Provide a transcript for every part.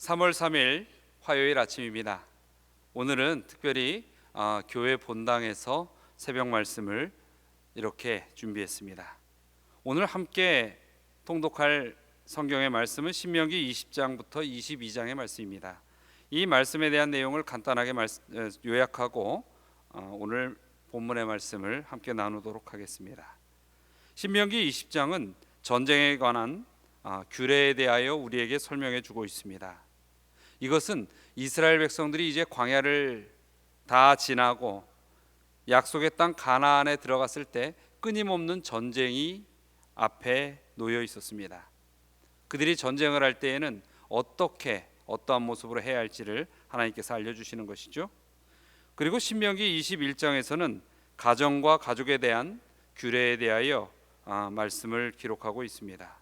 3월 3일 화요일 아침입니다. 오늘은 특별히 교회 본당에서 새벽 말씀을 이렇게 준비했습니다. 오늘 함께 통독할 성경의 말씀은 신명기 20장부터 22장의 말씀입니다. 이 말씀에 대한 내용을 간단하게 요약하고 오늘 본문의 말씀을 함께 나누도록 하겠습니다. 신명기 20장은 전쟁에 관한 규례에 대하여 우리에게 설명해 주고 있습니다. 이것은 이스라엘 백성들이 이제 광야를 다 지나고 약속의 땅 가나안에 들어갔을 때 끊임없는 전쟁이 앞에 놓여 있었습니다. 그들이 전쟁을 할 때에는 어떠한 모습으로 해야 할지를 하나님께서 알려주시는 것이죠. 그리고 신명기 21장에서는 가정과 가족에 대한 규례에 대하여 말씀을 기록하고 있습니다.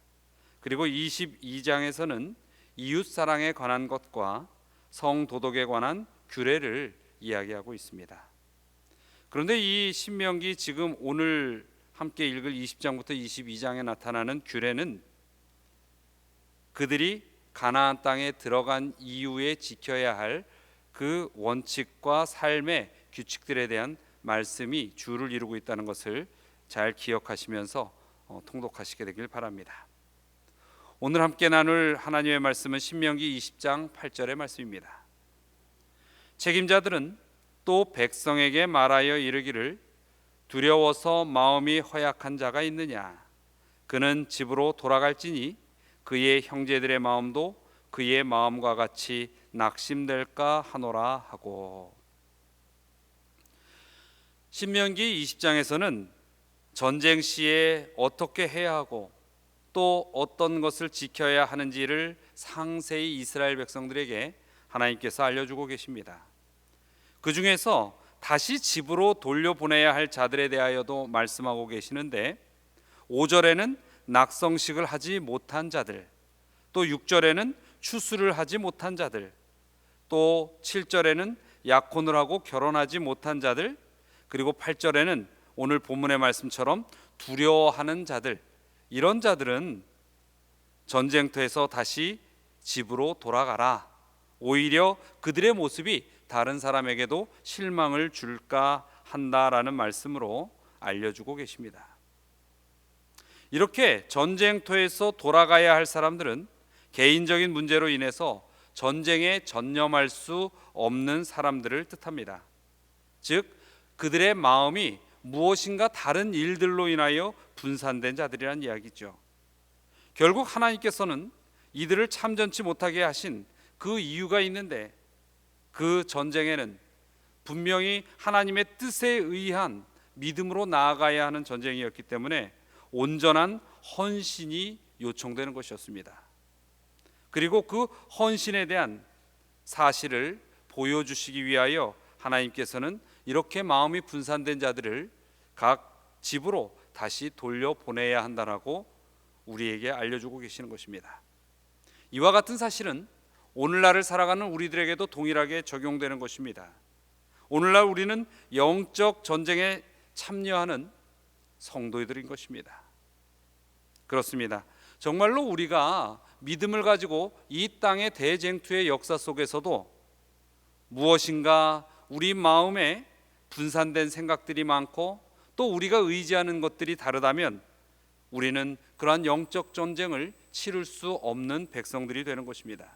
그리고 22장에서는 이웃사랑에 관한 것과 성도덕에 관한 규례를 이야기하고 있습니다. 그런데 이 신명기 지금 오늘 함께 읽을 20장부터 22장에 나타나는 규례는 그들이 가나안 땅에 들어간 이후에 지켜야 할 그 원칙과 삶의 규칙들에 대한 말씀이 주를 이루고 있다는 것을 잘 기억하시면서 통독하시게 되길 바랍니다. 오늘 함께 나눌 하나님의 말씀은 신명기 20장 8절의 말씀입니다. 책임자들은 또 백성에게 말하여 이르기를 두려워서 마음이 허약한 자가 있느냐 그는 집으로 돌아갈지니 그의 형제들의 마음도 그의 마음과 같이 낙심될까 하노라 하고. 신명기 20장에서는 전쟁 시에 어떻게 해야 하고 또 어떤 것을 지켜야 하는지를 상세히 이스라엘 백성들에게 하나님께서 알려주고 계십니다. 그 중에서 다시 집으로 돌려보내야 할 자들에 대하여도 말씀하고 계시는데 5절에는 낙성식을 하지 못한 자들, 또 6절에는 추수를 하지 못한 자들, 또 7절에는 약혼을 하고 결혼하지 못한 자들, 그리고 8절에는 오늘 본문의 말씀처럼 두려워하는 자들, 이런 자들은 전쟁터에서 다시 집으로 돌아가라. 오히려 그들의 모습이 다른 사람에게도 실망을 줄까 한다라는 말씀으로 알려주고 계십니다. 이렇게 전쟁터에서 돌아가야 할 사람들은 개인적인 문제로 인해서 전쟁에 전념할 수 없는 사람들을 뜻합니다. 즉 그들의 마음이 무엇인가 다른 일들로 인하여 분산된 자들이란 이야기죠. 결국 하나님께서는 이들을 참전치 못하게 하신 그 이유가 있는데 그 전쟁에는 분명히 하나님의 뜻에 의한 믿음으로 나아가야 하는 전쟁이었기 때문에 온전한 헌신이 요청되는 것이었습니다. 그리고 그 헌신에 대한 사실을 보여주시기 위하여 하나님께서는 이렇게 마음이 분산된 자들을 각 집으로 다시 돌려보내야 한다라고 우리에게 알려주고 계시는 것입니다. 이와 같은 사실은 오늘날을 살아가는 우리들에게도 동일하게 적용되는 것입니다. 오늘날 우리는 영적 전쟁에 참여하는 성도들인 것입니다. 그렇습니다. 정말로 우리가 믿음을 가지고 이 땅의 대쟁투의 역사 속에서도 무엇인가 우리 마음에 분산된 생각들이 많고 또 우리가 의지하는 것들이 다르다면 우리는 그러한 영적 전쟁을 치를 수 없는 백성들이 되는 것입니다.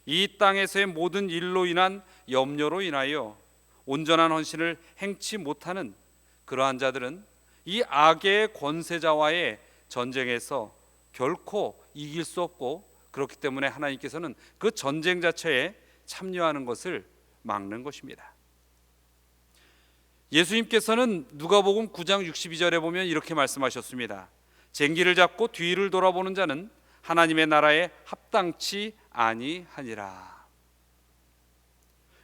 이 땅에서의 모든 일로 인한 염려로 인하여 온전한 헌신을 행치 못하는 그러한 자들은 이 악의 권세자와의 전쟁에서 결코 이길 수 없고, 그렇기 때문에 하나님께서는 그 전쟁 자체에 참여하는 것을 막는 것입니다. 예수님께서는 누가복음 9장 62절에 보면 이렇게 말씀하셨습니다. 쟁기를 잡고 뒤를 돌아보는 자는 하나님의 나라에 합당치 아니하니라.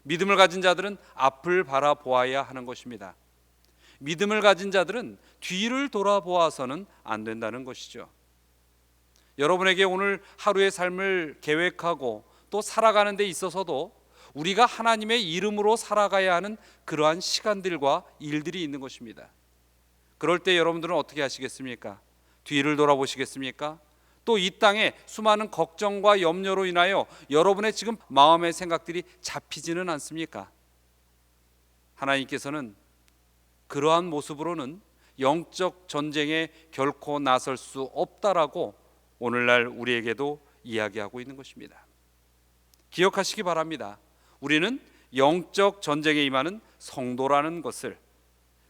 믿음을 가진 자들은 앞을 바라보아야 하는 것입니다. 믿음을 가진 자들은 뒤를 돌아보아서는 안 된다는 것이죠. 여러분에게 오늘 하루의 삶을 계획하고 또 살아가는 데 있어서도 우리가 하나님의 이름으로 살아가야 하는 그러한 시간들과 일들이 있는 것입니다. 그럴 때 여러분들은 어떻게 하시겠습니까? 뒤를 돌아보시겠습니까? 또 이 땅에 수많은 걱정과 염려로 인하여 여러분의 지금 마음의 생각들이 잡히지는 않습니까? 하나님께서는 그러한 모습으로는 영적 전쟁에 결코 나설 수 없다라고 오늘날 우리에게도 이야기하고 있는 것입니다. 기억하시기 바랍니다. 우리는 영적 전쟁에 임하는 성도라는 것을,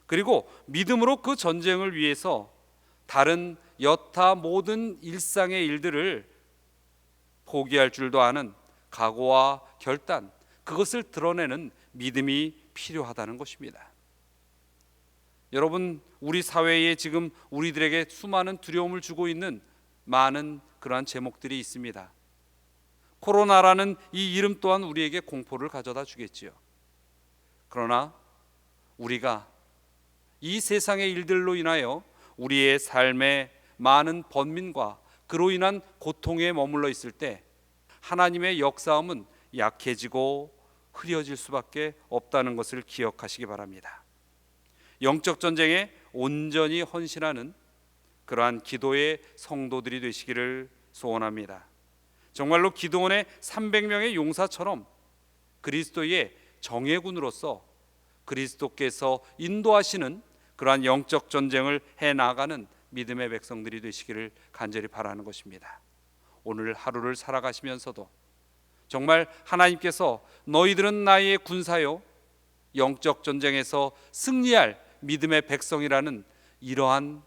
그리고 믿음으로 그 전쟁을 위해서 다른 여타 모든 일상의 일들을 포기할 줄도 아는 각오와 결단, 그것을 드러내는 믿음이 필요하다는 것입니다. 여러분, 우리 사회에 지금 우리들에게 수많은 두려움을 주고 있는 많은 그러한 제목들이 있습니다. 코로나라는 이 이름 또한 우리에게 공포를 가져다 주겠지요. 그러나 우리가 이 세상의 일들로 인하여 우리의 삶에 많은 번민과 그로 인한 고통에 머물러 있을 때 하나님의 역사함은 약해지고 흐려질 수밖에 없다는 것을 기억하시기 바랍니다. 영적 전쟁에 온전히 헌신하는 그러한 기도의 성도들이 되시기를 소원합니다. 정말로 기드온의 300명의 용사처럼 그리스도의 정예군으로서 그리스도께서 인도하시는 그러한 영적 전쟁을 해나가는 믿음의 백성들이 되시기를 간절히 바라는 것입니다. 오늘 하루를 살아가시면서도 정말 하나님께서 너희들은 나의 군사요 영적 전쟁에서 승리할 믿음의 백성이라는 이러한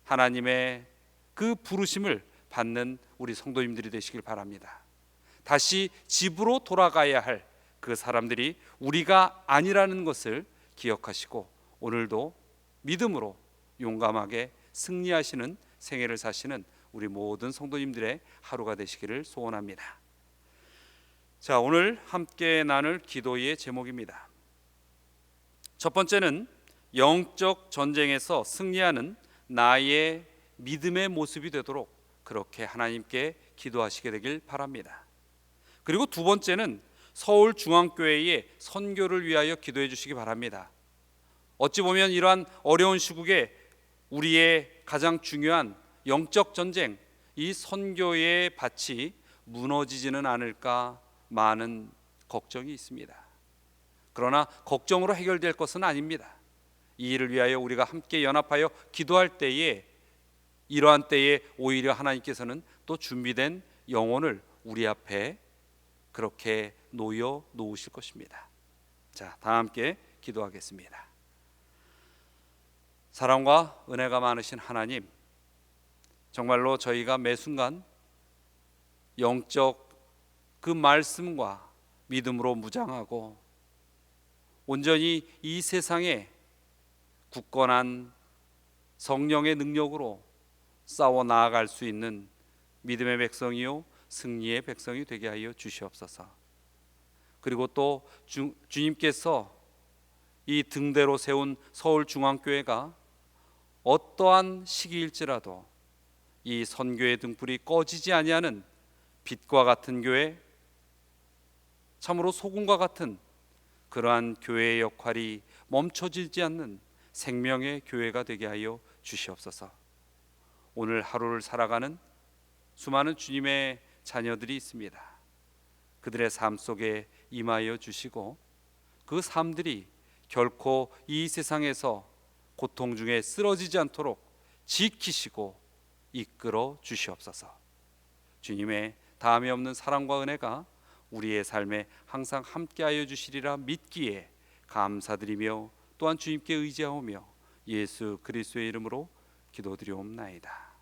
하나님의 그 부르심을 받는 우리 성도님들이 되시길 바랍니다. 다시 집으로 돌아가야 할 그 사람들이 우리가 아니라는 것을 기억하시고 오늘도 믿음으로 용감하게 승리하시는 생애를 사시는 우리 모든 성도님들의 하루가 되시기를 소원합니다. 자, 오늘 함께 나눌 기도의 제목입니다. 첫 번째는 영적 전쟁에서 승리하는 나의 믿음의 모습이 되도록 그렇게 하나님께 기도하시게 되길 바랍니다. 그리고 두 번째는 서울중앙교회의 선교를 위하여 기도해 주시기 바랍니다. 어찌 보면 이러한 어려운 시국에 우리의 가장 중요한 영적 전쟁, 이 선교의 밭이 무너지지는 않을까 많은 걱정이 있습니다. 그러나 걱정으로 해결될 것은 아닙니다. 이 일을 위하여 우리가 함께 연합하여 기도할 때에, 이러한 때에 오히려 하나님께서는 또 준비된 영혼을 우리 앞에 그렇게 놓여 놓으실 것입니다. 자, 다 함께 기도하겠습니다. 사랑과 은혜가 많으신 하나님, 정말로 저희가 매 순간 영적 그 말씀과 믿음으로 무장하고 온전히 이 세상에 굳건한 성령의 능력으로 싸워 나아갈 수 있는 믿음의 백성이요 승리의 백성이 되게 하여 주시옵소서. 그리고 또 주님께서 이 등대로 세운 서울중앙교회가 어떠한 시기일지라도 이 선교의 등불이 꺼지지 아니하는 빛과 같은 교회, 참으로 소금과 같은 그러한 교회의 역할이 멈춰지지 않는 생명의 교회가 되게 하여 주시옵소서. 오늘 하루를 살아가는 수많은 주님의 자녀들이 있습니다. 그들의 삶 속에 임하여 주시고 그 삶들이 결코 이 세상에서 고통 중에 쓰러지지 않도록 지키시고 이끌어 주시옵소서. 주님의 다함이 없는 사랑과 은혜가 우리의 삶에 항상 함께하여 주시리라 믿기에 감사드리며 또한 주님께 의지하오며 예수 그리스도의 이름으로 기도드리옵나이다.